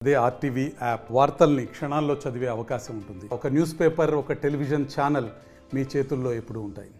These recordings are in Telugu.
అదే ఆర్టీవీ యాప్ వార్తల్ని క్షణాల్లో చదివే అవకాశం ఉంటుంది. ఒక న్యూస్ పేపర్, ఒక టెలివిజన్ ఛానల్ మీ చేతుల్లో ఎప్పుడూ ఉంటాయి.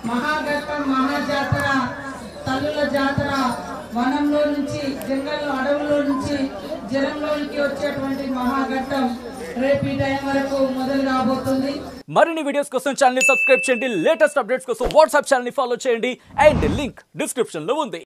మహాఘట్టం మహాజాతర తల్లుల జాతర వనంలో నుంచి జంగల్లో అడవుల్లో నుంచి జనంలోనికి వచ్చేటువంటి మహాఘట్టం రేపు ఈ టైం వరకు మొదలు కాబోతుంది. మరిన్ని వీడియోస్ కోసం ఛానల్ ని సబ్స్క్రైబ్ చేయండి. లేటెస్ట్ అప్డేట్స్ కోసం వాట్సాప్ ఛానల్ ని ఫాలో చేయండి. అండ్ లింక్ డిస్క్రిప్షన్ లో ఉంది.